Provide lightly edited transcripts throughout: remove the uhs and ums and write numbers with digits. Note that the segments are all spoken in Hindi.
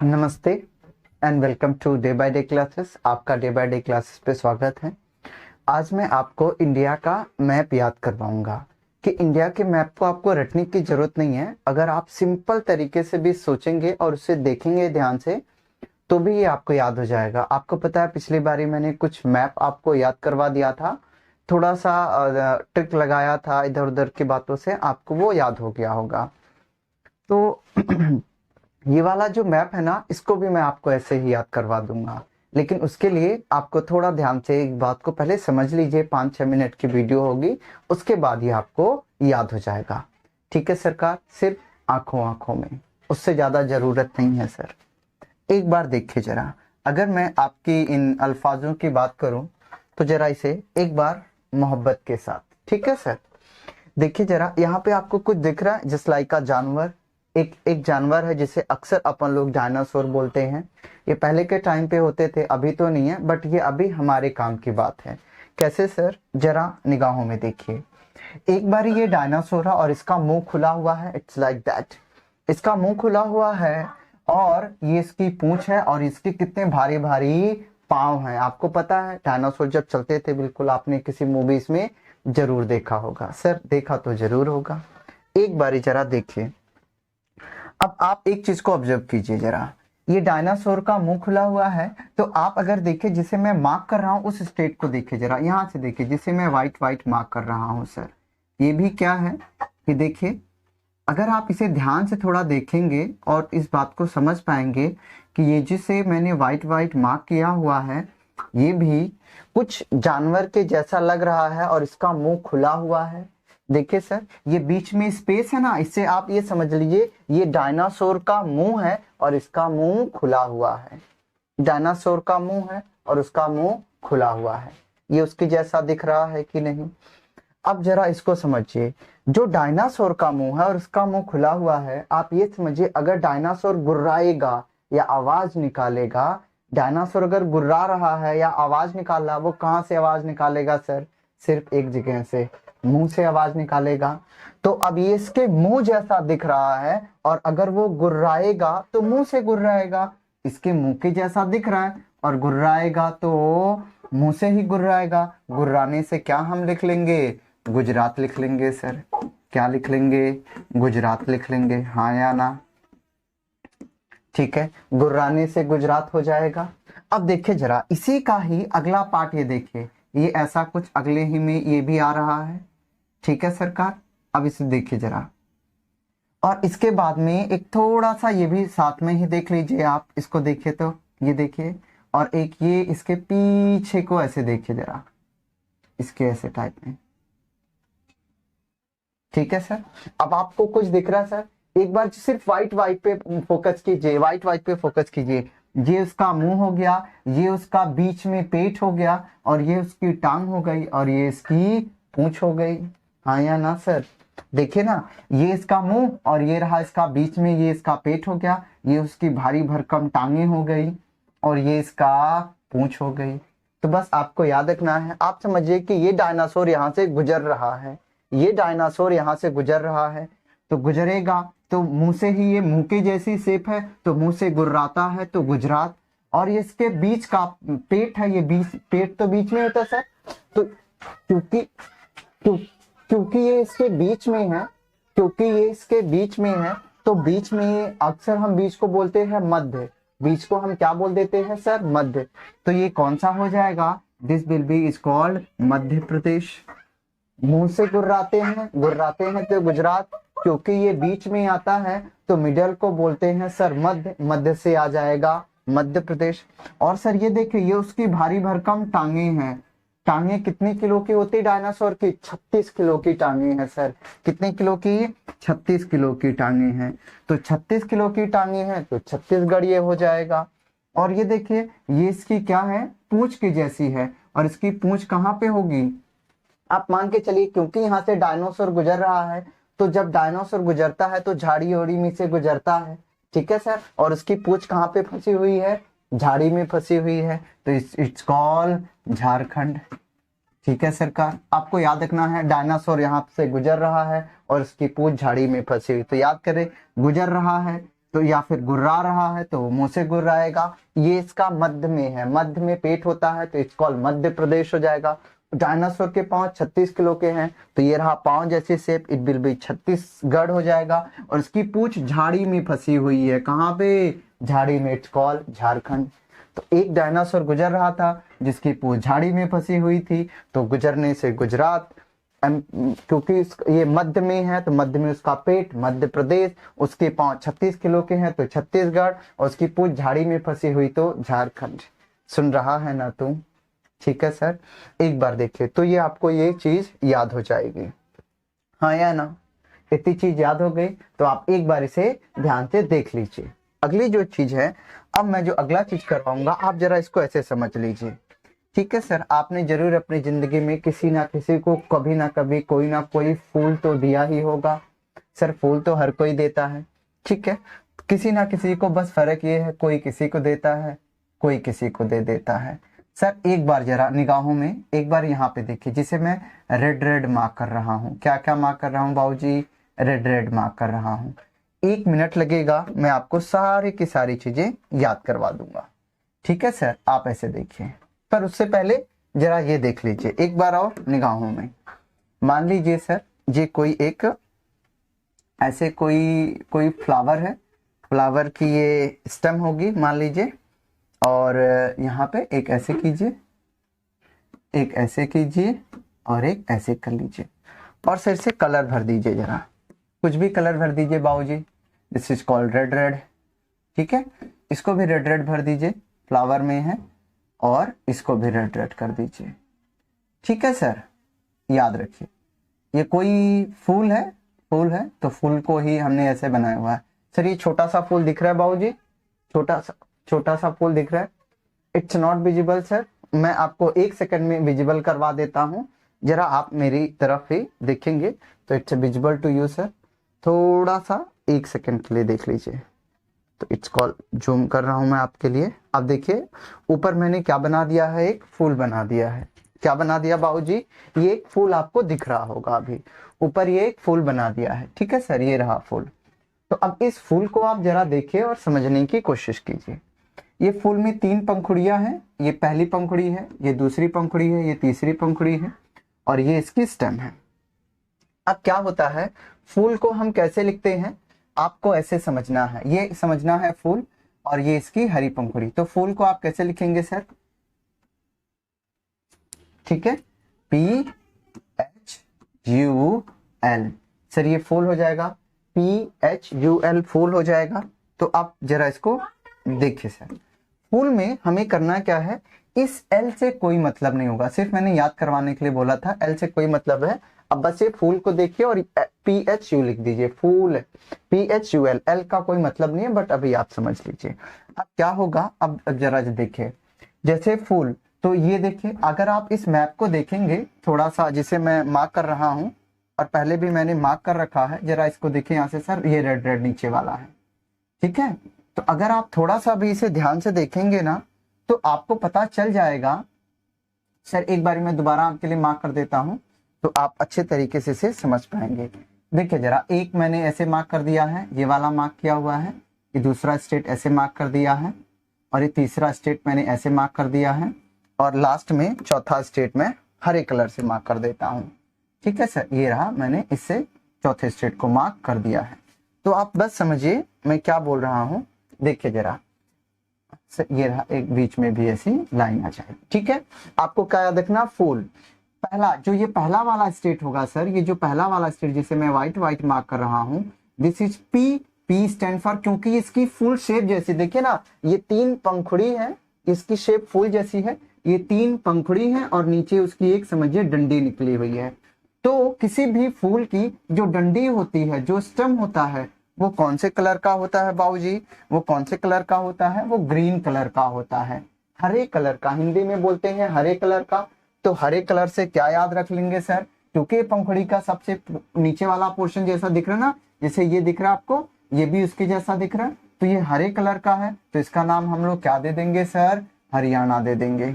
नमस्ते and welcome to day by day classes. आपका डे बाय डे क्लासेस पे स्वागत है। आज मैं आपको इंडिया का मैप याद करवाऊंगा कि इंडिया के मैप को आपको रटने की जरूरत नहीं है। अगर आप सिंपल तरीके से भी सोचेंगे और उसे देखेंगे ध्यान से तो भी ये आपको याद हो जाएगा। आपको पता है पिछली बारी मैंने कुछ मैप आपको याद करवा दिया था, थोड़ा सा ट्रिक लगाया था, इधर उधर की बातों से आपको वो याद हो गया होगा। तो ये वाला जो मैप है ना, इसको भी मैं आपको ऐसे ही याद करवा दूंगा, लेकिन उसके लिए आपको थोड़ा ध्यान से एक बात को पहले समझ लीजिए। 5-6 मिनट की वीडियो होगी, उसके बाद ये आपको याद हो जाएगा। ठीक है सरकार, सिर्फ आंखों आंखों में, उससे ज्यादा जरूरत नहीं है सर। एक बार देखिए जरा, अगर मैं आपकी इन अल्फाजों की बात करूं तो जरा इसे एक बार मोहब्बत के साथ, ठीक है सर। देखिए जरा, यहाँ पे आपको कुछ दिख रहा है जस्ट लाइक का जानवर। एक जानवर है जिसे अक्सर अपन लोग डायनासोर बोलते हैं। ये पहले के टाइम पे होते थे, अभी तो नहीं है, बट ये अभी हमारे काम की बात है। कैसे सर, जरा निगाहों में देखिए। एक बार ये डायनासोर है और इसका मुंह खुला हुआ है, इट्स लाइक दैट। इसका मुंह खुला हुआ है और ये इसकी पूंछ है और इसके कितने भारी भारी पांव हैं। आपको पता है डायनासोर जब चलते थे, बिल्कुल आपने किसी मूवीज में जरूर देखा होगा सर, देखा तो जरूर होगा। एक बारी जरा देखिए। अब आप एक चीज को ऑब्जर्व कीजिए जरा, ये डायनासोर का मुंह खुला हुआ है, तो आप अगर देखिए जिसे मैं मार्क कर रहा हूं उस स्टेट को देखिए जरा, यहां से देखिए जिसे मैं व्हाइट व्हाइट मार्क कर रहा हूं सर, ये भी क्या है, ये देखिए। अगर आप इसे ध्यान से थोड़ा देखेंगे और इस बात को समझ पाएंगे कि ये जिसे मैंने व्हाइट व्हाइट मार्क किया हुआ है, ये भी कुछ जानवर के जैसा लग रहा है और इसका मुंह खुला हुआ है। देखिए सर, ये बीच में स्पेस है ना, इससे आप ये समझ लीजिए ये डायनासोर का मुंह है और इसका मुंह खुला हुआ है। डायनासोर का मुंह है और उसका मुंह खुला हुआ है। ये उसके जैसा दिख रहा है कि नहीं? अब जरा इसको समझिए, जो डायनासोर का मुंह है और उसका मुंह खुला हुआ है, आप ये समझिए अगर डायनासोर गुर्राएगा या आवाज निकालेगा, डायनासोर अगर गुर्रा रहा है या आवाज निकाल रहा है, वो कहां से आवाज निकालेगा सर? सिर्फ एक जगह से, मुंह से आवाज निकालेगा। तो अब ये इसके मुंह जैसा दिख रहा है और अगर वो गुर्राएगा तो मुंह से गुर्राएगा। इसके मुंह के जैसा दिख रहा है और गुर्राएगा तो मुंह से ही गुर्राएगा। गुर्राने से क्या हम लिख लेंगे? गुजरात लिख लेंगे सर। क्या लिख लेंगे? गुजरात लिख लेंगे, हाँ या ना? ठीक है, गुर्राने से गुजरात हो जाएगा। अब देखिए जरा, इसी का ही अगला पार्ट ये देखिए, ये ऐसा कुछ अगले ही में ये भी आ रहा है। ठीक है सरकार, अब इसे देखिए जरा, और इसके बाद में एक थोड़ा सा ये भी साथ में ही देख लीजिए। आप इसको देखिए तो ये देखिए, और एक ये इसके पीछे को ऐसे देखिए जरा, इसके ऐसे टाइप में। ठीक है सर, अब आपको कुछ दिख रहा है सर? एक बार सिर्फ व्हाइट व्हाइट पे फोकस कीजिए, व्हाइट व्हाइट पे फोकस कीजिए। ये उसका मुंह हो गया, ये उसका बीच में पेट हो गया, और ये उसकी टांग हो गई, और ये इसकी पूंछ हो गई। हाँ या ना सर? देखिए ना, ये इसका मुंह और ये रहा इसका बीच में, ये इसका पेट हो गया, ये उसकी भारी भरकम टांगे हो गई, और ये इसका पूंछ हो गई। तो बस आपको याद रखना है, आप समझिए कि ये डायनासोर यहाँ से गुजर रहा है, ये डायनासोर यहाँ से गुजर रहा है, तो गुजरेगा तो मुंह से ही, ये मुंह के जैसी शेप है तो मुंह से गुर्राता है तो गुजरात। और ये इसके बीच का पेट है, ये बीच, पेट तो बीच में होता है सर, तो क्योंकि क्यों क्योंकि ये इसके बीच में है, क्योंकि ये इसके बीच में है, तो बीच में अक्सर हम बीच को बोलते हैं मध्य। बीच को हम क्या बोल देते हैं सर? मध्य। तो ये कौन सा हो जाएगा? This will be is called Madhya Pradesh. मुंह से गुर्राते हैं तो गुजरात, क्योंकि ये बीच में आता है तो मिडल को बोलते हैं सर मध्य, मध्य से आ जाएगा मध्य प्रदेश। और सर ये देखिए, ये उसकी भारी भरकम टांगे हैं। टांगे कितने किलो की होती है डायनासोर की? 36 किलो की टांगे हैं सर। कितने किलो की? 36 किलो की टांगे हैं। तो 36 किलो की टांगे हैं तो छत्तीसगढ़ ये हो जाएगा। और ये देखिए, ये इसकी क्या है? पूंछ की जैसी है, और इसकी पूंछ कहाँ पे होगी? आप मान के चलिए, क्योंकि यहाँ से डायनासोर गुजर रहा है, तो जब डायनासोर गुजरता है तो झाड़ी ओड़ी में से गुजरता है। ठीक है सर, और उसकी पूंछ कहाँ पे फंसी हुई है? झाड़ी में फंसी हुई है, तो इट्स कॉल्ड झारखंड। ठीक है सरकार, आपको याद रखना है डायनासोर यहाँ से गुजर रहा है और उसकी पूंछ झाड़ी में फंसी हुई, तो याद करें गुजर रहा है तो या फिर गुर्रा रहा है तो मुंह से गुर्राएगा। ये इसका मध्य में है, मध्य में पेट होता है तो इट्स कॉल्ड मध्य प्रदेश हो जाएगा। डायनासोर के पांव 36 किलो के हैं तो ये रहा पांव जैसी shape, it will be Chhattisgarh हो जाएगा। और इसकी पूंछ झाड़ी में फंसी हुई है, कहाँ पे, झाड़ी में, इट्स कॉल्ड झारखंड। तो एक डायनासोर गुजर रहा था जिसकी पूंछ झाड़ी में फंसी हुई थी, तो गुजरने से गुजरात, क्योंकि ये मध्य में है तो मध्य में उसका पेट मध्य प्रदेश, उसके पांव 36 किलो के हैं तो छत्तीसगढ़, और उसकी पूंछ झाड़ी में फंसी हुई तो झारखंड। सुन रहा है ना तू? ठीक है सर, एक बार देखिए तो ये आपको ये चीज याद हो जाएगी, हाँ या ना? इतनी चीज याद हो गई तो आप एक बार इसे ध्यान से देख लीजिए। अगली जो चीज है, अब मैं जो अगला चीज करवाऊंगा आप जरा इसको ऐसे समझ लीजिए। ठीक है सर, आपने जरूर अपनी जिंदगी में किसी ना किसी को कभी ना कभी कोई ना कोई फूल तो दिया ही होगा। सर फूल तो हर कोई देता है, ठीक है, किसी ना किसी को, बस फर्क ये है कोई किसी को देता है कोई किसी को दे देता है। सर एक बार जरा निगाहों में एक बार यहाँ पे देखिए, जिसे मैं रेड रेड मार्क कर रहा हूँ। क्या क्या मार्क कर रहा हूँ बाबूजी? रेड रेड मार्क कर रहा हूँ। 1 मिनट लगेगा, मैं आपको सारी की सारी चीजें याद करवा दूंगा। ठीक है सर, आप ऐसे देखिए, पर उससे पहले जरा ये देख लीजिए एक बार और निगाहों में। मान लीजिए सर ये कोई एक ऐसे कोई फ्लावर है, फ्लावर की ये स्टेम होगी मान लीजिए, और यहाँ पे एक ऐसे कीजिए, एक ऐसे कीजिए और एक ऐसे कर लीजिए, और सिर से कलर भर दीजिए, जरा कुछ भी कलर भर दीजिए बाबूजी। This is called red red. ठीक है, इसको भी रेड रेड भर दीजिए, फ्लावर में है, और इसको भी रेड रेड कर दीजिए। ठीक है सर, याद रखिए ये कोई फूल है, फूल है तो फूल को ही हमने ऐसे बनाया हुआ है। सर ये छोटा सा फूल दिख रहा है बाबूजी, छोटा सा फूल दिख रहा है, इट्स नॉट विजिबल सर, मैं आपको 1 सेकंड में विजिबल करवा देता हूँ, जरा आप मेरी तरफ ही देखेंगे तो it's visible to you sir. थोड़ा सा 1 सेकंड के लिए देख लीजिए, तो इट्स कॉल जूम कर रहा हूं मैं आपके लिए। अब देखिए ऊपर मैंने क्या बना दिया है, एक फूल बना दिया है। क्या बना दिया बाबूजी? ये एक फूल आपको दिख रहा होगा अभी, ऊपर ये एक फूल बना दिया है। ठीक है सर, ये रहा फूल। तो अब इस फूल को आप जरा देखिए और समझने की कोशिश कीजिए। ये फूल में 3 पंखुड़ियां हैं, ये पहली पंखुड़ी है, ये दूसरी पंखुड़ी है, ये तीसरी पंखुड़ी है, और ये इसकी स्टेम है। अब क्या होता है, फूल को हम कैसे लिखते हैं आपको ऐसे समझना है, ये समझना है फूल, और ये इसकी हरी पंखुड़ी। तो फूल को आप कैसे लिखेंगे सर? ठीक है, PHUL, सर ये फूल हो जाएगा, PHUL फूल हो जाएगा। तो आप जरा इसको देखिए सर, फूल में हमें करना क्या है, इस L से कोई मतलब नहीं होगा, सिर्फ मैंने याद करवाने के लिए बोला था, L से कोई मतलब है। अब बस ये फूल को देखिए और PHU लिख दीजिए, फूल, PHUL, L का कोई मतलब नहीं है, बट अभी आप समझ लीजिए। अब क्या होगा, अब जरा देखिए, जैसे फूल, तो ये देखिए अगर आप इस मैप को देखेंगे थोड़ा सा, जिसे मैं मार्क कर रहा हूं और पहले भी मैंने मार्क कर रखा है, जरा इसको देखिए यहाँ से सर, ये रेड रेड नीचे वाला है। ठीक है, तो अगर आप थोड़ा सा भी इसे ध्यान से देखेंगे ना तो आपको पता चल जाएगा। सर एक बार मैं दोबारा आपके लिए मार्क कर देता हूं तो आप अच्छे तरीके से इसे समझ पाएंगे। देखिए जरा, एक मैंने ऐसे मार्क कर दिया है, ये वाला मार्क किया हुआ है, ये दूसरा स्टेट ऐसे मार्क कर दिया है, और ये तीसरा स्टेट मैंने ऐसे मार्क कर दिया है, और लास्ट में चौथा स्टेट में हरे कलर से मार्क कर देता हूं। ठीक है सर, ये रहा, मैंने इससे चौथे स्टेट को मार्क कर दिया है। तो आप बस समझिए मैं क्या बोल रहा हूं। देखिए जरा, ये रहा, एक बीच में भी ऐसी लाइन आ जाए। ठीक है, आपको क्या याद रखना, फूल पहला, जो ये पहला वाला स्टेट होगा सर, ये जो पहला वाला स्टेट जिसे मैं व्हाइट मार्क कर रहा हूं, this is P stand for, क्योंकि इसकी फुल शेप जैसी, देखिए ना ये 3 पंखुड़ी है, इसकी शेप फूल जैसी है, ये 3 पंखुड़ी है और नीचे उसकी एक समझिए डंडी निकली हुई है। तो किसी भी फूल की जो डंडी होती है, जो स्टेम होता है, वो कौन से कलर का होता है बाबूजी? वो कौन से कलर का होता है? वो ग्रीन कलर का होता है, हरे कलर का, हिंदी में बोलते हैं हरे कलर का। तो हरे कलर से क्या याद रख लेंगे सर? क्योंकि पंखुड़ी का सबसे नीचे वाला पोर्शन जैसा दिख रहा है ना, जैसे ये दिख रहा है आपको, ये भी उसके जैसा दिख रहा है, तो ये हरे कलर का है, तो इसका नाम हम लोग क्या दे देंगे सर? हरियाणा दे देंगे।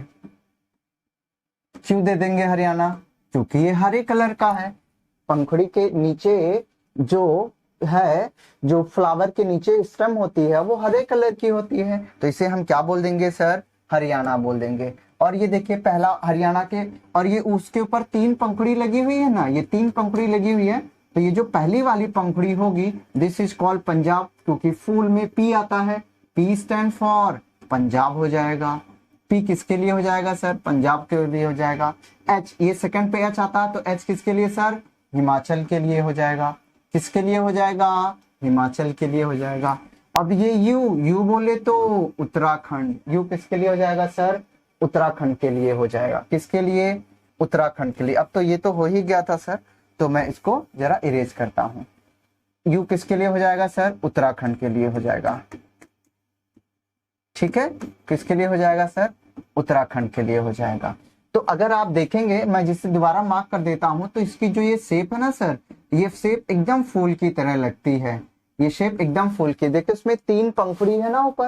क्यों दे देंगे हरियाणा? क्योंकि ये हरे कलर का है। पंखुड़ी के नीचे जो है, जो फ्लावर के नीचे स्टेम होती है वो हरे कलर की होती है, तो इसे हम क्या बोल देंगे सर? हरियाणा बोल देंगे। और ये देखिए पहला हरियाणा के, और ये उसके ऊपर 3 पंखुड़ी लगी हुई है ना, ये 3 पंखुड़ी लगी हुई है, तो ये जो पहली वाली पंखुड़ी होगी दिस इज कॉल्ड पंजाब, क्योंकि फूल में पी आता है, पी स्टैंड फॉर पंजाब हो जाएगा। पी किसके लिए हो जाएगा सर? पंजाब के लिए हो जाएगा। एच, ये सेकंड पे एच आता है, तो एच किसके लिए सर? हिमाचल के लिए हो जाएगा। किसके लिए हो जाएगा? हिमाचल के लिए हो जाएगा। अब ये यू, यू बोले तो उत्तराखंड, यू किसके लिए हो जाएगा सर? उत्तराखंड के लिए हो जाएगा। किसके लिए? उत्तराखंड के लिए। अब तो ये तो हो ही गया था सर, तो मैं इसको जरा इरेज करता हूं। यू किसके लिए हो जाएगा सर? उत्तराखंड के लिए हो जाएगा। ठीक है, किसके लिए हो जाएगा सर? उत्तराखंड के लिए हो जाएगा। तो अगर आप देखेंगे, मैं जिसे दोबारा मार्क कर देता हूं, तो इसकी जो ये शेप है ना सर, ये शेप एकदम फूल की तरह लगती है। ये शेप एकदम फूल की, देखिए उसमें 3 पंखुड़ी है ना, ऊपर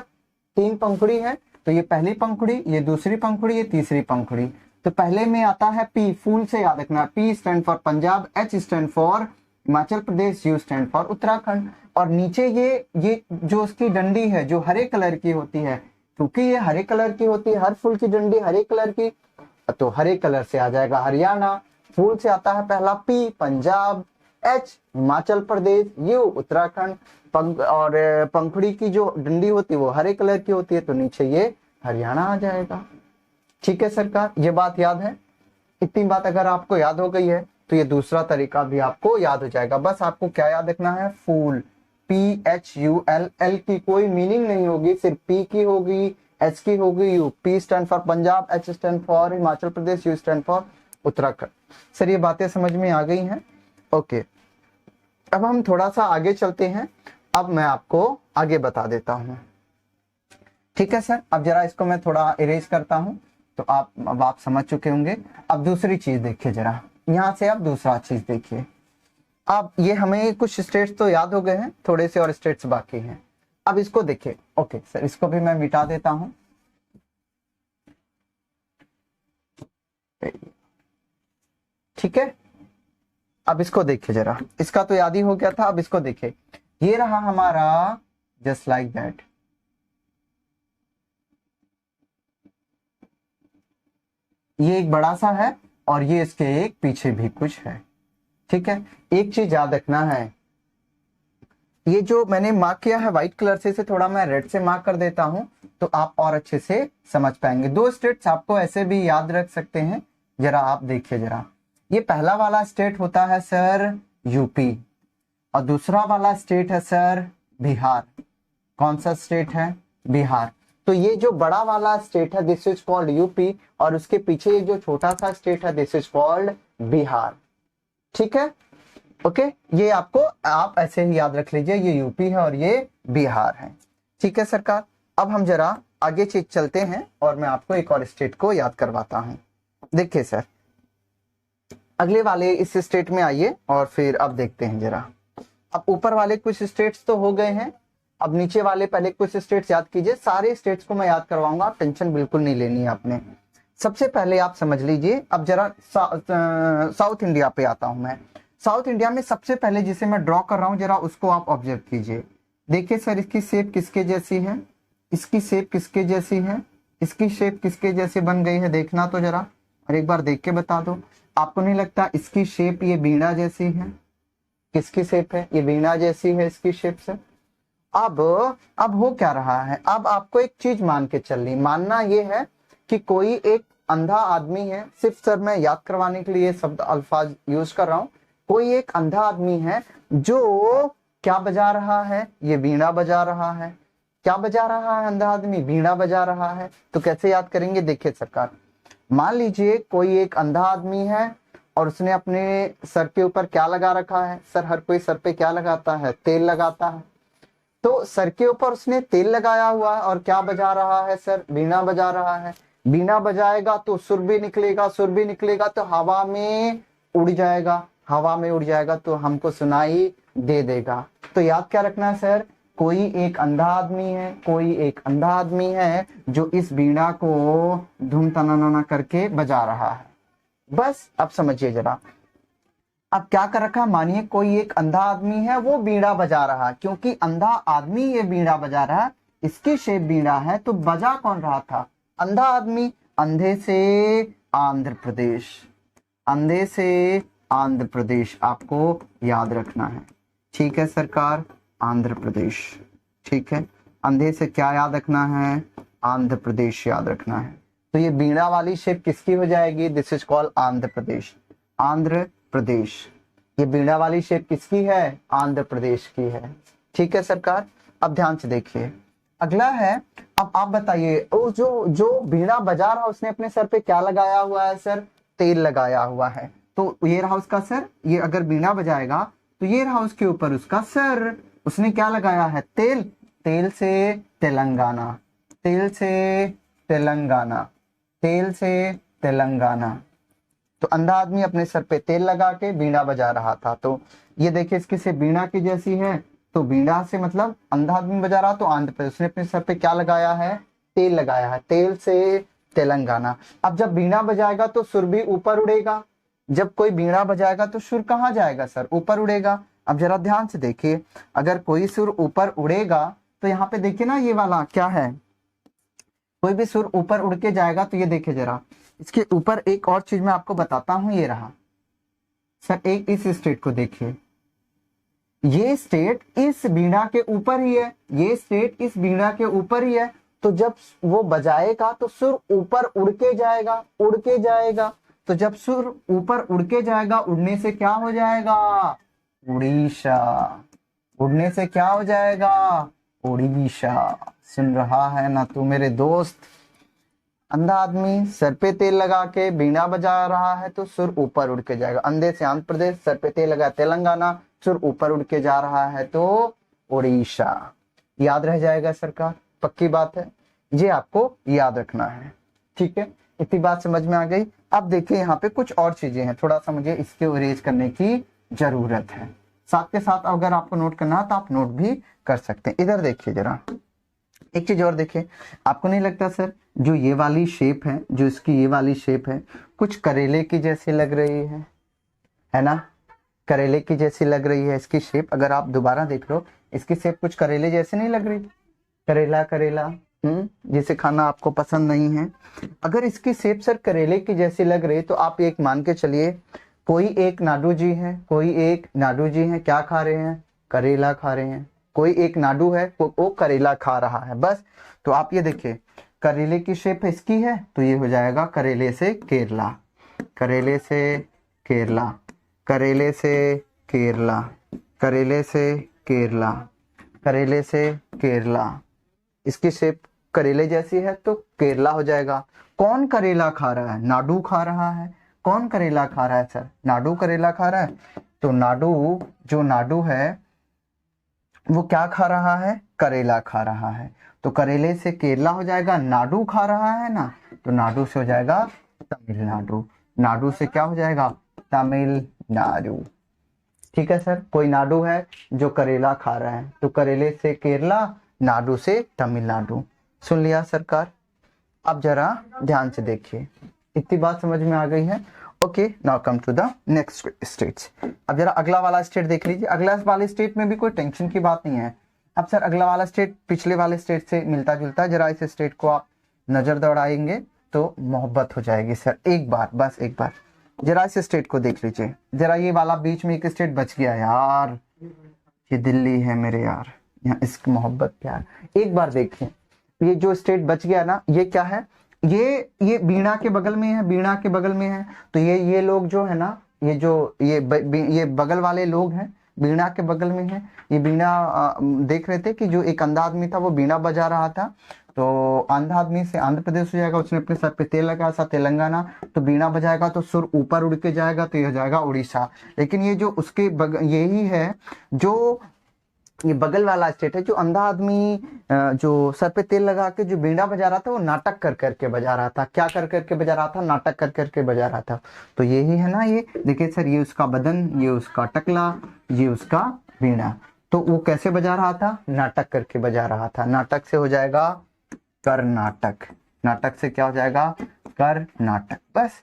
3 पंखुड़ी है, तो ये पहली पंखुड़ी, ये दूसरी पंखुड़ी, ये तीसरी पंखुड़ी। तो पहले में आता है पी, फूल से याद रखना, P stand for Punjab, H stand for Himachal Pradesh, you stand for Uttarakhand. और नीचे ये जो उसकी डंडी है जो हरे कलर की होती है, क्योंकि ये हरे कलर की होती है, हर फूल की डंडी हरे कलर की, तो हरे कलर से आ जाएगा हरियाणा। फूल से आता है पहला P Punjab, H Himachal Pradesh, you Uttarakhand, और पंखुड़ी की जो डंडी होती है वो हरे कलर की होती है, तो नीचे ये हरियाणा आ जाएगा। ठीक है सरकार, ये बात याद है? इतनी बात अगर आपको याद हो गई है तो ये दूसरा तरीका भी आपको याद हो जाएगा। बस आपको क्या याद रखना है? फूल, P H U L, L की कोई मीनिंग नहीं होगी, सिर्फ पी की होगी, एच की होगी, you. P stand for Punjab, H stand for Himachal Pradesh, you stand for Uttarakhand. Sir ये बातें समझ में आ गई हैं? ओके, अब हम थोड़ा सा आगे चलते हैं। अब मैं आपको आगे बता देता हूं। ठीक है सर, अब जरा इसको मैं थोड़ा इरेज करता हूं, तो अब आप समझ चुके होंगे। अब दूसरी चीज देखिए जरा, यहां से अब दूसरा चीज देखिए। अब ये हमें कुछ स्टेट्स तो याद हो गए हैं, थोड़े से और स्टेट्स बाकी हैं। अब इसको देखिए। ओके सर, इसको भी मैं मिटा देता हूं। ठीक है, अब इसको देखिए जरा, इसका तो याद ही हो गया था। अब इसको देखिए, ये रहा हमारा जस्ट लाइक दैट। ये एक बड़ा सा है और ये इसके एक पीछे भी कुछ है। ठीक है, एक चीज याद रखना है, ये जो मैंने मार्क किया है व्हाइट कलर से, इसे थोड़ा मैं रेड से मार्क कर देता हूं, तो आप और अच्छे से समझ पाएंगे। 2 स्टेट्स आपको ऐसे भी याद रख सकते हैं। जरा आप देखिए जरा, ये पहला वाला स्टेट होता है सर यूपी, और दूसरा वाला स्टेट है सर बिहार। कौन सा स्टेट है? बिहार। तो ये जो बड़ा वाला स्टेट है दिस इज कॉल्ड यूपी, और उसके पीछे ये जो छोटा सा स्टेट है दिस इज कॉल्ड बिहार। ठीक है, ओके, ये आपको आप ऐसे ही याद रख लीजिए, ये यूपी है और ये बिहार है। ठीक है सरकार, अब हम जरा आगे चलते हैं और मैं आपको एक और स्टेट को याद करवाता हूं। देखिए सर, अगले वाले इस स्टेट में आइए और फिर अब देखते हैं जरा। अब ऊपर वाले कुछ स्टेट्स तो हो गए हैं, अब नीचे वाले पहले कुछ स्टेट्स याद कीजिए। सारे स्टेट्स को मैं याद करवाऊंगा, आप टेंशन बिल्कुल नहीं लेनी है आपने। सबसे पहले आप समझ लीजिए, अब जरा साउथ इंडिया पे आता हूं मैं। साउथ इंडिया में सबसे पहले जिसे मैं ड्रॉ कर रहा हूं, जरा उसको आप ऑब्जर्व कीजिए। देखिए सर, इसकी शेप किसके जैसी है? इसकी शेप किसके जैसी है? इसकी शेप किसके जैसे बन गई है? देखना तो जरा, और एक बार देख के बता दो। आपको नहीं लगता इसकी शेप ये वीणा जैसी है? किसकी शेप है? ये वीणा जैसी है इसकी शेप से। अब हो क्या रहा है, अब आपको एक चीज मान के चलनी, मानना ये है कि कोई एक अंधा आदमी है। सिर्फ सर मैं याद करवाने के लिए शब्द अल्फाज यूज कर रहा हूं। कोई एक अंधा आदमी है जो क्या बजा रहा है? ये वीणा बजा रहा है। क्या बजा रहा है अंधा आदमी? वीणा बजा रहा है। तो कैसे याद करेंगे? देखिए सरकार, मान लीजिए कोई एक अंधा आदमी है और उसने अपने सर के ऊपर क्या लगा रखा है? सर हर कोई सर पे क्या लगाता है? तेल लगाता है। तो सर के ऊपर उसने तेल लगाया हुआ है और क्या बजा रहा है सर? वीणा बजा रहा है। वीणा बजाएगा तो सुर भी निकलेगा, सुर भी निकलेगा तो हवा में उड़ जाएगा, हवा में उड़ जाएगा तो हमको सुनाई दे देगा। तो याद क्या रखना है सर? कोई एक अंधा आदमी है, कोई एक अंधा आदमी है जो इस वीणा को धूम तनाना करके बजा रहा है। बस अब समझिए जरा, अब क्या कर रखा, मानिए कोई एक अंधा आदमी है, वो बीड़ा बजा रहा है, क्योंकि अंधा आदमी ये बीड़ा बजा रहा है, इसकी शेप बीड़ा है, तो बजा कौन रहा था, अंधा आदमी। अंधे से आंध्र प्रदेश, अंधे से आंध्र प्रदेश आपको याद रखना है, ठीक है सरकार, आंध्र प्रदेश, ठीक है। अंधे से क्या याद रखना है, आंध्र प्रदेश याद रखना है। तो ये बीड़ा वाली शेप किसकी हो जाएगी, this is called Andhra Pradesh, Andhra Pradesh. ये बीड़ा वाली शेप किसकी है, आंध्र प्रदेश की है, ठीक है सरकार। अब ध्यान से देखिए, अगला है, अब आप बताइए, जो जो बीड़ा बजा रहा उसने अपने सर पे क्या लगाया हुआ है सर, तेल लगाया हुआ है। तो ये रहा उसका सर, ये अगर बीड़ा बजाएगा तो ये रहा उसके ऊपर उसका सर, उसने क्या लगाया है, तेल। तेल से तेलंगाना, तेल से तेलंगाना, तेल से तेलंगाना। तो अंधा आदमी अपने सर पे तेल लगा के बीड़ा बजा रहा था। तो ये देखिए इसकी से बीड़ा की जैसी है, तो बीड़ा से मतलब अंधा आदमी बजा रहा, तो आंध्र प्रदेश, उसने अपने सर पे क्या लगाया है, तेल लगाया है, तेल से तेलंगाना। अब जब बीड़ा बजाएगा तो सुर भी ऊपर उड़ेगा, जब कोई बीड़ा बजाएगा तो सुर कहाँ जाएगा सर, ऊपर उड़ेगा। अब जरा ध्यान से देखिए, अगर कोई सुर ऊपर उड़ेगा तो यहाँ पे देखिए ना, ये वाला क्या है, कोई भी सुर ऊपर उड़ के जाएगा, तो ये देखिए जरा, इसके ऊपर एक और चीज मैं आपको बताता हूं, ये रहा सर, एक इस स्टेट को देखिए, ये स्टेट इस बीड़ा के ऊपर ही है, ये स्टेट इस बीड़ा के ऊपर ही है। तो जब वो बजाएगा तो सुर ऊपर उड़ के जाएगा, उड़ के जाएगा। तो जब सुर ऊपर उड़ के जाएगा, उड़ने से क्या हो जाएगा, उड़ीसा, उड़ने से क्या हो जाएगा, उड़ीसा। सुन रहा है ना तू मेरे दोस्त, अंधा आदमी सर पे तेल लगा के बीड़ा बजा रहा है तो सुर ऊपर उड़ के जाएगा। अंधे से आंध्र प्रदेश, सर पे तेल लगा तेलंगाना, सुर ऊपर उड़ के जा रहा है तो उड़ीसा। याद रह जाएगा सरकार, पक्की बात है, ये आपको याद रखना है, ठीक है। इतनी बात समझ में आ गई। अब देखिए यहाँ पे कुछ और चीजें हैं, थोड़ा सा मुझे इसके इरेज करने की जरूरत है। साथ के साथ अगर आपको नोट करना है तो आप नोट भी कर सकते हैं। इधर देखिए जरा, एक चीज और देखिए, आपको नहीं लगता सर जो ये वाली शेप है, जो इसकी ये वाली शेप है, कुछ करेले की जैसी लग रही है ना, करेले की जैसी लग रही है इसकी शेप। अगर आप दोबारा देख लो, इसकी शेप कुछ करेले जैसे नहीं लग रही, करेला करेला जिसे खाना आपको पसंद नहीं है। अगर इसकी शेप सर करेले की जैसी लग रही, तो आप एक मान के चलिए, कोई एक नाडू जी है, कोई एक नाडू जी है, क्या खा रहे हैं, करेला खा रहे हैं। कोई एक नाडू है, वो करेला खा रहा है, बस। तो आप ये देखिए, करेले की शेप इसकी है, तो ये हो जाएगा करेले से केरला, करेले से केरला, करेले से केरला, करेले से केरला, करेले से केरला। इसकी शेप करेले जैसी है तो केरला हो जाएगा। कौन करेला खा रहा है, नाडू खा रहा है। कौन करेला खा रहा है सर, नाडू करेला खा रहा है। तो नाडू, जो नाडू है वो क्या खा रहा है, करेला खा रहा है। तो करेले से केरला हो जाएगा, नाडू खा रहा है ना, तो नाडू से हो जाएगा तमिलनाडु, नाडू से क्या हो जाएगा, तमिलनाडु, ठीक है सर। कोई नाडू है जो करेला खा रहा है, तो करेले से केरला, नाडू से तमिलनाडु। सुन लिया सरकार। अब जरा ध्यान से देखिए, इतनी बात समझ में आ गई है। Okay, now come to the next states. अब जरा अगला वाला स्टेट देख लीजिए। अगला वाले स्टेट में भी कोई टेंशन की बात नहीं है। अब सर अगला वाला स्टेट पिछले वाले स्टेट से मिलता जुलता है, जरा इस स्टेट को आप नजर दौड़ाएंगे तो मोहब्बत हो जाएगी सर। एक बार, बस एक बार जरा इस स्टेट को देख लीजिए। जरा ये वाला बीच में एक स्टेट बच गया यार, ये दिल्ली है मेरे यार, यहाँ इसकी मोहब्बत प्यार। एक बार देखिए, ये जो स्टेट बच गया ना, ये क्या है, ये बीड़ा के बगल में है, बीड़ा के बगल में है। तो ये लोग जो है ना, ये जो ये बगल वाले लोग हैं, बीड़ा के बगल में है। ये बीड़ा देख रहे थे कि जो एक अंधा आदमी था वो बीड़ा बजा रहा था, तो अंधा आदमी से आंध्र प्रदेश हो जाएगा, उसने अपने सर पे तेल लगाया था तेलंगाना। तो बीड़ा बजाएगा तो सुर ऊपर उड़ के जाएगा, तो ये हो जाएगा उड़ीसा। लेकिन ये जो उसके यही है, जो ये बगल वाला स्टेट है, जो अंधा आदमी जो सर पे तेल लगा के जो बीड़ा बजा रहा था, वो नाटक कर करके बजा रहा था। क्या कर करके बजा रहा था, नाटक कर करके बजा रहा था। तो यही है ना, ये देखिए सर, ये उसका बदन, ये उसका टकला, ये उसका बीड़ा। तो वो कैसे बजा रहा था, नाटक करके बजा रहा था। नाटक से हो जाएगा कर्नाटक, नाटक से क्या हो जाएगा, कर्नाटक, बस।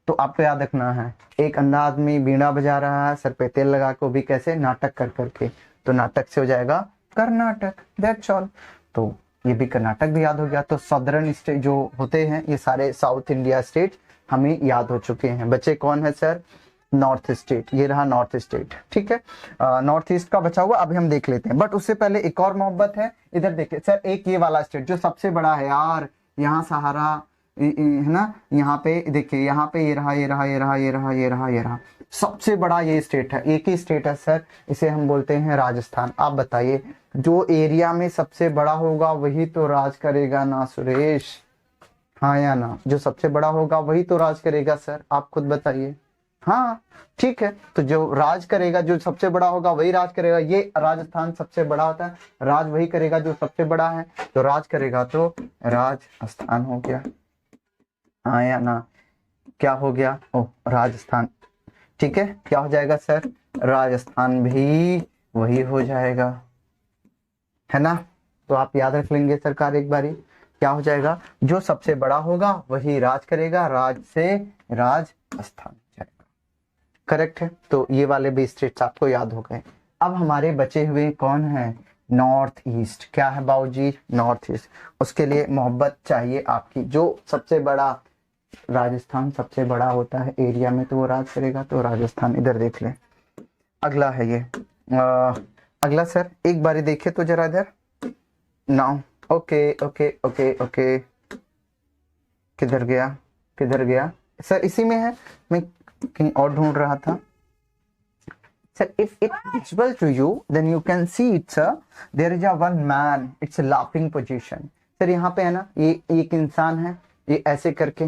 तो आपको याद रखना है, एक अंधा आदमी बीड़ा बजा रहा है सर पे तेल लगा के, वो भी कैसे, नाटक कर करके, तो नाटक से हो जाएगा कर्नाटक, दैट्स ऑल। तो ये भी कर्नाटक भी याद हो गया। तो सदर्न स्टेट जो होते हैं ये सारे साउथ इंडिया स्टेट हमें याद हो चुके हैं। बचे कौन है सर, नॉर्थ स्टेट, ये रहा नॉर्थ स्टेट, ठीक है। नॉर्थ ईस्ट का बचा हुआ अभी हम देख लेते हैं, बट उससे पहले एक और मोहब्बत है, इधर देखिए सर, एक ये वाला स्टेट जो सबसे बड़ा है यार, यहाँ सहारा है ना, यहाँ पे देखिए, यहाँ पे ये रहा, ये रहा, ये रहा, ये रहा, ये रहा, ये रहा, सबसे बड़ा ये स्टेट है, एक ही स्टेट है सर, इसे हम बोलते हैं राजस्थान। आप बताइए, जो एरिया में सबसे बड़ा होगा वही तो राज करेगा ना सुरेश, हाँ या ना, जो सबसे बड़ा होगा वही तो राज करेगा सर, आप खुद बताइए। हाँ ठीक है, तो जो राज करेगा, जो सबसे बड़ा होगा वही राज करेगा, ये राजस्थान सबसे बड़ा होता है, राज वही करेगा जो सबसे बड़ा है, तो राज करेगा तो राजस्थान हो गया, हाँ या ना, क्या हो गया, ओ राजस्थान, ठीक है, क्या हो जाएगा सर, राजस्थान भी वही हो जाएगा, है ना। तो आप याद रख लेंगे सरकार एक बारी, क्या हो जाएगा, जो सबसे बड़ा होगा वही राज करेगा, राज से राजस्थान जाएगा, करेक्ट है। तो ये वाले भी स्टेट्स आपको याद हो गए। अब हमारे बचे हुए कौन है, नॉर्थ ईस्ट, क्या है बाबूजी, नॉर्थ ईस्ट, उसके लिए मोहब्बत चाहिए आपकी, जो सबसे बड़ा, राजस्थान सबसे बड़ा होता है एरिया में तो वो राज करेगा, तो राजस्थान, इधर देख ले, अगला है ये अगला सर एक बारी देखिए तो जरा इधर, now, okay okay okay okay, किधर गया, किधर गया सर, इसी में है, मैं कहीं और ढूंढ रहा था sir. If it visible to you then you can see it's there is a one man, it's a laughing position sir, यहाँ पे है ना, ये एक इंसान है, ये ऐसे करके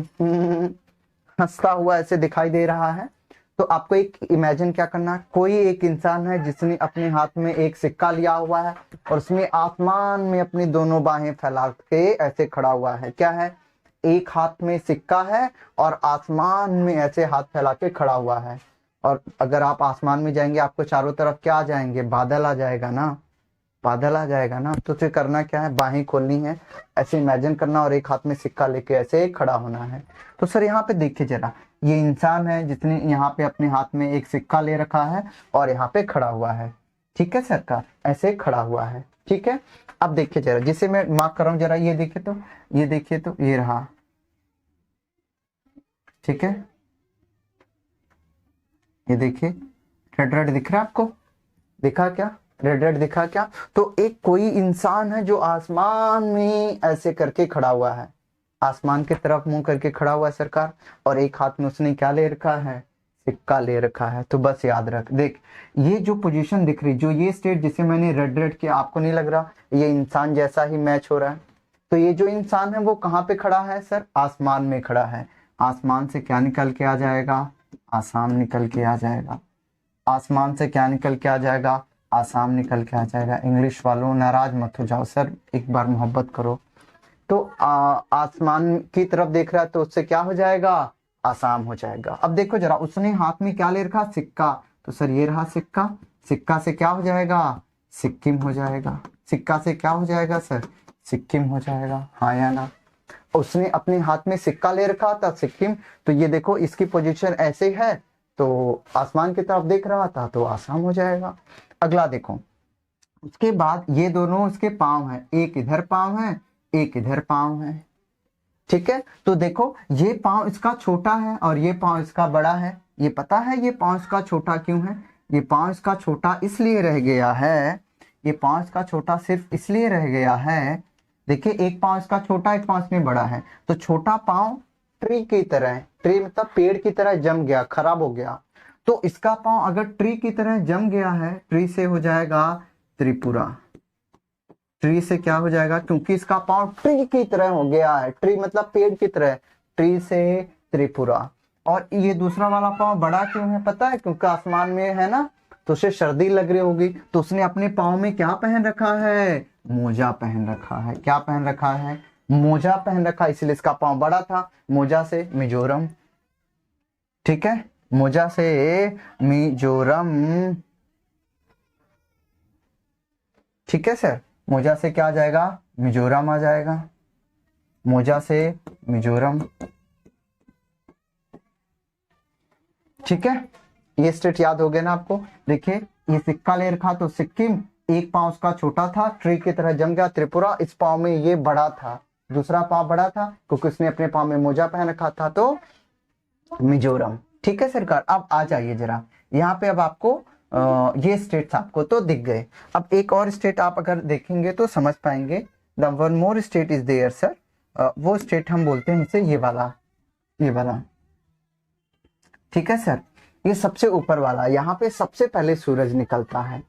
हंसता हुआ ऐसे दिखाई दे रहा है। तो आपको एक इमेजिन क्या करना है, कोई एक इंसान है जिसने अपने हाथ में एक सिक्का लिया हुआ है और उसमें आसमान में अपनी दोनों बाहें फैला के ऐसे खड़ा हुआ है, क्या है, एक हाथ में सिक्का है और आसमान में ऐसे हाथ फैला के खड़ा हुआ है। और अगर आप आसमान में जाएंगे आपको चारों तरफ क्या आ जाएंगे, बादल आ जाएगा ना, बादल आ जाएगा ना। तो फिर करना क्या है, बाहें खोलनी है, ऐसे इमेजिन करना और एक हाथ में सिक्का लेके ऐसे खड़ा होना है। तो सर यहाँ पे देखिए जरा, ये इंसान है जिसने यहाँ पे अपने हाथ में एक सिक्का ले रखा है और यहाँ पे खड़ा हुआ है, ठीक है सरकार, ऐसे खड़ा हुआ है, ठीक है। अब देखिए जरा, जिसे मैं मार्क कर रहा हूँ जरा, ये देखिए तो, ये देखिए तो, ये रहा, ठीक है, ये देखिए, रेड रेड दिख रहा है आपको, दिखा क्या, रेड रेड दिखा क्या। तो एक कोई इंसान है जो आसमान में ऐसे करके खड़ा हुआ है, आसमान की तरफ मुंह करके खड़ा हुआ है सरकार, और एक हाथ में उसने क्या ले रखा है, सिक्का ले रखा है। तो बस याद रख, देख ये जो पोजीशन दिख रही, जो ये स्टेट जिसे मैंने रेड रेड किया, आपको नहीं लग रहा ये इंसान जैसा ही मैच हो रहा है। तो ये जो इंसान है वो कहाँ पे खड़ा है सर, आसमान में खड़ा है। आसमान से क्या निकल के आ जाएगा, आसाम निकल के आ जाएगा, आसमान से क्या निकल के आ जाएगा, आसाम निकल के आ जाएगा। इंग्लिश वालों नाराज मत हो जाओ सर, एक बार मोहब्बत करो। तो आसमान की तरफ देख रहा है तो उससे क्या हो जाएगा, आसाम हो जाएगा। अब देखो जरा, उसने हाथ में क्या ले रखा, सिक्का, तो सर ये रहा सिक्का, सिक्का से क्या हो जाएगा, सिक्किम हो जाएगा, सिक्का से क्या हो जाएगा सर, सिक्किम हो जाएगा, हाँ या ना। उसने अपने हाथ में सिक्का ले रखा था, सिक्किम, तो ये देखो इसकी पोजीशन ऐसे है, तो आसमान की तरफ देख रहा था तो आसाम हो जाएगा। अगला देखो, उसके बाद ये दोनों इसके पांव हैं, एक इधर पांव है, एक इधर पांव है, ठीक है। तो देखो ये पांव इसका छोटा है और ये पांव इसका बड़ा है, ये पता है ये पांव इसका छोटा क्यों है, ये पांव इसका छोटा इसलिए रह गया है, ये पांव इसका छोटा सिर्फ इसलिए रह गया है, देखिए एक पांव इसका छोटा, एक पांव इसमें बड़ा है, तो छोटा पांव ट्री की तरह, ट्री मतलब पेड़ की तरह जम गया, खराब हो गया। तो इसका पांव अगर ट्री की तरह जम गया है, ट्री से हो जाएगा त्रिपुरा, ट्री से क्या हो जाएगा, क्योंकि इसका पांव ट्री की तरह हो गया है, ट्री मतलब पेड़ की तरह, ट्री से त्रिपुरा। और ये दूसरा वाला पांव बड़ा क्यों है पता है, क्योंकि आसमान में है ना, तो उसे सर्दी लग रही होगी, तो उसने अपने पांव में क्या पहन रखा है, मोजा पहन रखा है, क्या पहन रखा है, मोजा पहन रखा, इसलिए इसका पांव बड़ा था। मोजा से मिजोरम, ठीक है, मोजा से मिजोरम, ठीक है सर, मोजा से क्या आ जाएगा, मिजोरम आ जाएगा, मोजा से मिजोरम, ठीक है, ये स्टेट याद हो गया ना आपको। देखिए ये सिक्का ले रखा तो सिक्किम, एक पांव उसका छोटा था, ट्री की तरह जम गया त्रिपुरा, इस पांव में ये बड़ा था, दूसरा पांव बड़ा था क्योंकि उसने अपने पांव में मोजा पहन रखा था, तो मिजोरम। ठीक है सरकार, अब आ जाइए जरा यहाँ पे। अब आपको ये स्टेट्स आपको तो दिख गए। अब एक और स्टेट आप अगर देखेंगे तो समझ पाएंगे। The one more state is there sir, वो स्टेट हम बोलते हैं इसे ये वाला, ये वाला। ठीक है सर, ये सबसे ऊपर वाला, यहाँ पे सबसे पहले सूरज निकलता है।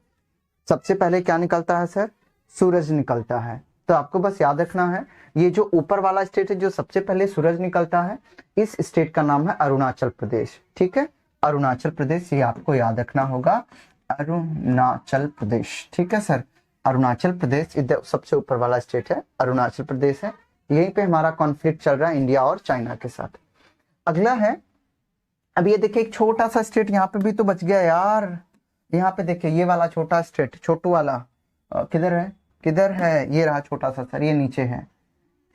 सबसे पहले क्या निकलता है सर? सूरज निकलता है। तो आपको बस याद रखना है, ये जो ऊपर वाला स्टेट है जो सबसे पहले सूरज निकलता है, इस स्टेट का नाम है अरुणाचल प्रदेश। ठीक है, अरुणाचल प्रदेश, ये आपको याद रखना होगा, अरुणाचल प्रदेश। ठीक है सर, अरुणाचल प्रदेश इधर सबसे ऊपर वाला स्टेट है, अरुणाचल प्रदेश है। यहीं पे हमारा कॉन्फ्लिक्ट चल रहा है इंडिया और चाइना के साथ। अगला है, अब ये देखिए एक छोटा सा स्टेट यहाँ पे भी तो बच गया यार। यहाँ पे देखिए ये वाला छोटा स्टेट, छोटू वाला किधर है, किधर है? ये रहा छोटा सा सर, ये नीचे है,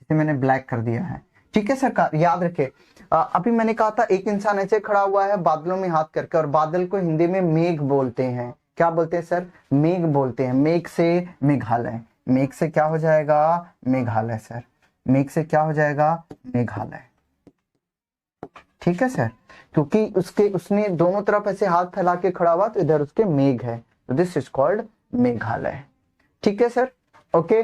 इसे मैंने ब्लैक कर दिया है। ठीक है सरकार, याद रखे। अभी मैंने कहा था एक इंसान ऐसे खड़ा हुआ है बादलों में हाथ करके, और बादल को हिंदी में मेघ बोलते हैं। क्या बोलते हैं सर? मेघ बोलते हैं। मेघ से मेघालय, मेघ से क्या हो जाएगा? मेघालय सर, मेघ से क्या हो जाएगा? मेघालय। ठीक है सर, क्योंकि उसने दोनों तरफ ऐसे हाथ फैला के खड़ा हुआ तो इधर उसके मेघ है, तो दिस इज कॉल्ड मेघालय। ठीक है सर, ओके,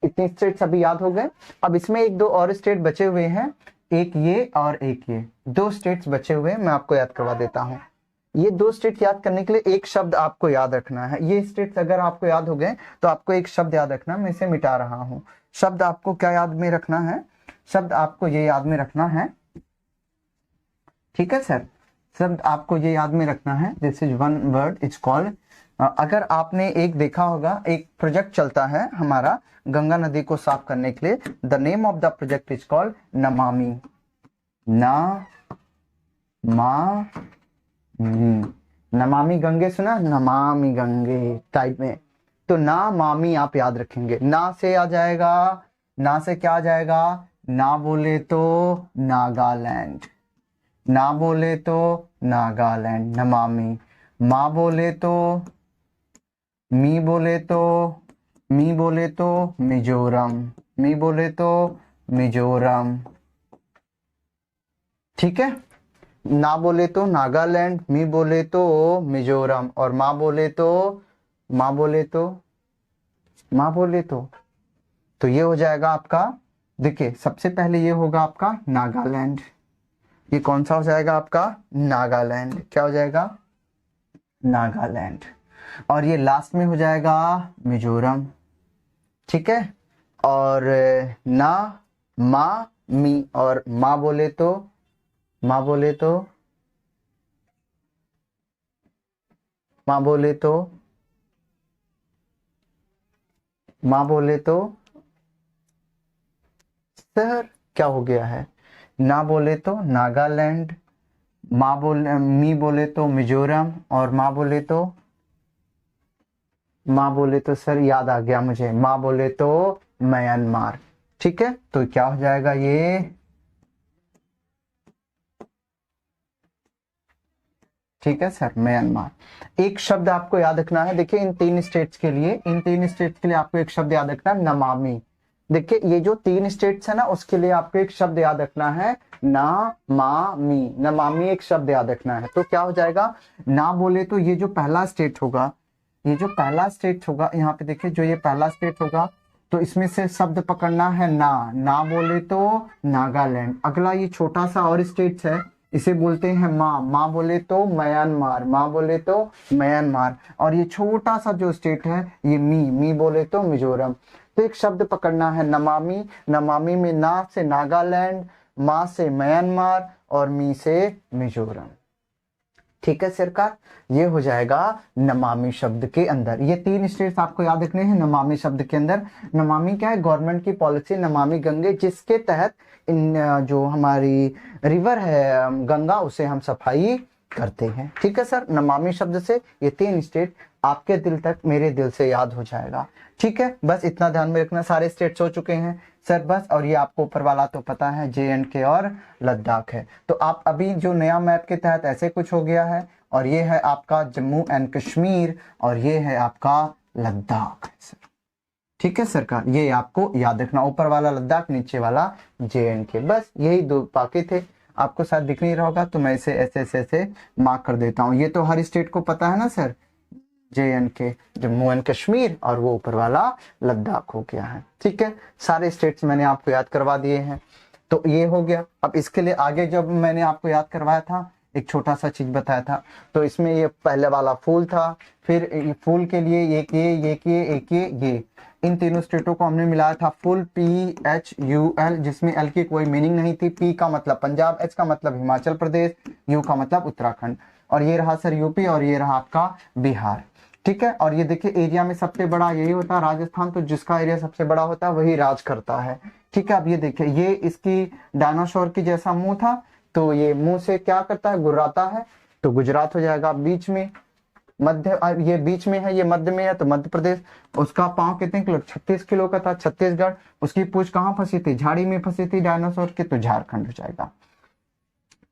इतने स्टेट्स अभी याद हो गए। अब इसमें एक दो और स्टेट बचे हुए हैं, एक ये और एक ये, दो स्टेट्स बचे हुए हैं, मैं आपको याद करवा देता हूँ। ये दो स्टेट याद करने के लिए एक शब्द आपको याद रखना है। ये स्टेट्स अगर आपको याद हो गए तो आपको एक शब्द याद रखना, मैं इसे मिटा रहा हूँ। शब्द आपको क्या याद में रखना है? शब्द आपको ये याद में रखना है, ठीक है सर, शब्द आपको ये याद में रखना है, this is one word is called, अगर आपने एक देखा होगा, एक प्रोजेक्ट चलता है हमारा गंगा नदी को साफ करने के लिए, the name of the project is called Namami, Namami Gange, सुना? नमामि गंगे टाइप में, तो ना मामी आप याद रखेंगे। ना से आ जाएगा, ना से क्या आ जाएगा? ना बोले तो नागालैंड, ना बोले तो नागालैंड, नमामि। माँ बोले तो, मी बोले तो, मी बोले तो मिजोरम, मी बोले तो मिजोरम। ठीक है, ना बोले तो नागालैंड, मी बोले तो मिजोरम, और माँ बोले तो, माँ बोले तो, माँ बोले तो ये हो जाएगा आपका, देखिए सबसे पहले ये होगा आपका नागालैंड, ये कौन सा हो जाएगा आपका? नागालैंड। क्या हो जाएगा? नागालैंड। और ये लास्ट में हो जाएगा मिजोरम। ठीक है, और ना, मा, मी, और माँ बोले तो, माँ बोले तो, माँ बोले तो, माँ बोले तो सर क्या हो गया है? ना बोले तो नागालैंड, माँ बोले, मी बोले तो मिजोरम, और माँ बोले तो, माँ बोले तो सर याद आ गया मुझे, माँ बोले तो म्यांमार। ठीक है, तो क्या हो जाएगा ये? ठीक है सर, म्यांमार। एक शब्द आपको याद रखना है, देखिए इन तीन स्टेट्स के लिए, इन तीन स्टेट्स के लिए आपको एक शब्द याद रखना है, नमामि। देखिए ये जो तीन स्टेट्स है ना, उसके लिए आपको एक शब्द याद रखना है, ना मा मी, नमामि एक शब्द याद रखना है। तो क्या हो जाएगा? ना बोले तो ये जो पहला स्टेट होगा, ये जो पहला स्टेट होगा, यहाँ पे देखिए जो ये पहला स्टेट होगा, तो इसमें से शब्द पकड़ना है ना, ना बोले तो नागालैंड। अगला ये छोटा सा और स्टेट है, इसे बोलते हैं माँ, माँ बोले तो म्यांमार, माँ बोले तो म्यांमार, और ये छोटा सा जो स्टेट है ये मी बोले तो मिजोरम। तो एक शब्द पकड़ना है नमामि, नमामि में ना से नागालैंड, माँ से म्यांमार, और मी से मिजोरम। ठीक है सरकार, ये हो जाएगा नमामि शब्द के अंदर। ये तीन स्टेट्स आपको याद रखने हैं नमामि शब्द के अंदर। नमामि क्या है? गवर्नमेंट की पॉलिसी नमामि गंगे, जिसके तहत इन जो हमारी रिवर है गंगा, उसे हम सफाई करते हैं। ठीक है सर, नमामि शब्द से ये तीन स्टेट आपके दिल तक मेरे दिल से याद हो जाएगा। ठीक है, बस इतना ध्यान में रखना। सारे स्टेट्स हो चुके हैं, सर बस, और ये आपको ऊपर वाला तो पता है JNK और लद्दाख है। तो आप अभी जो नया मैप के तहत ऐसे कुछ हो गया है, और ये है आपका जम्मू एंड कश्मीर और ये है आपका लद्दाख सर। ठीक है सरकार, ये आपको याद रखना, ऊपर वाला लद्दाख, नीचे वाला JNK, बस यही दो बाकी थे। आपको शायद दिख नहीं रहा होगा तो मैं इसे ऐसे ऐसे ऐसे मार्क कर देता हूँ। ये तो हर स्टेट को पता है ना sir, JNK Jammu and Kashmir, और वो ऊपर वाला लद्दाख हो गया है। ठीक है, सारे स्टेट्स मैंने आपको याद करवा दिए हैं। तो ये हो गया। अब इसके लिए आगे जब मैंने आपको याद करवाया था, एक छोटा सा चीज बताया था, तो इसमें ये पहले वाला फूल था, फिर फूल के लिए ये इन तीनों स्टेटों को हमने मिलाया था फुल PHUL, जिसमें L की कोई मीनिंग नहीं थी। P का मतलब पंजाब, H का मतलब हिमाचल प्रदेश, U का मतलब उत्तराखंड, और ये रहा सर यूपी, और ये रहा आपका बिहार। ठीक है, और ये देखिए एरिया में सबसे बड़ा यही होता है राजस्थान, तो जिसका एरिया सबसे बड़ा होता है वही राज करता है। ठीक है, अब ये देखिए ये इसकी डायनासोर की जैसा मुंह था, तो ये मुंह से क्या करता है, गुर्राता है, तो गुजरात हो जाएगा। बीच में मध्य, ये बीच में है, ये मध्य में है, तो मध्य प्रदेश। उसका पांव कितने किलो, 36 किलो का था, छत्तीसगढ़। उसकी पूंछ कहाँ फंसी थी, झाड़ी में फंसी थी डायनासोर के, तो झारखंड हो जाएगा।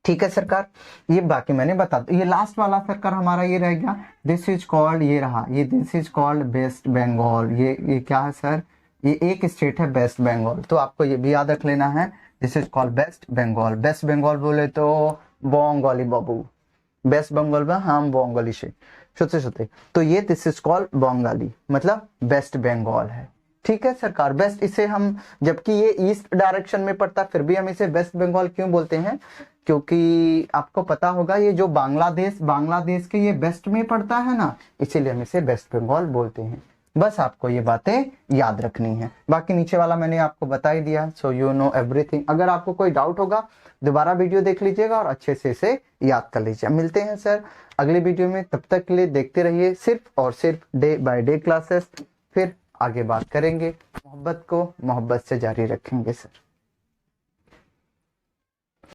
ठीक है सरकार, ये बाकी मैंने बता दिया। ये लास्ट वाला सरकार हमारा ये रह गया, दिस इज कॉल्ड, ये रहा, ये this is called West Bengal. ये क्या है सर, ये एक स्टेट है वेस्ट बंगाल, तो आपको ये भी याद रख लेना है, this is called West Bengal. West Bengal बोले तो बंगाली बाबू, वेस्ट बंगाल में हम बंगाली से सोते, तो ये दिस इज कॉल्ड बंगाली, मतलब वेस्ट बंगाल है। ठीक है सरकार, वेस्ट इसे हम, जबकि ये ईस्ट डायरेक्शन में पड़ता है, फिर भी हम इसे वेस्ट बंगाल क्यों बोलते हैं, क्योंकि आपको पता होगा ये जो बांग्लादेश के ये वेस्ट में पड़ता है ना, इसीलिए हम इसे वेस्ट बंगाल बोलते हैं। बस आपको ये बातें याद रखनी है, बाकी नीचे वाला मैंने आपको बता ही दिया, सो यू नो एवरीथिंग। अगर आपको कोई डाउट होगा दोबारा वीडियो देख लीजिएगा और अच्छे से इसे याद कर लीजिए। मिलते हैं सर अगले वीडियो में, तब तक के लिए देखते रहिए सिर्फ और सिर्फ डे बाय डे क्लासेस। फिर आगे बात करेंगे, मोहब्बत को मोहब्बत से जारी रखेंगे सर।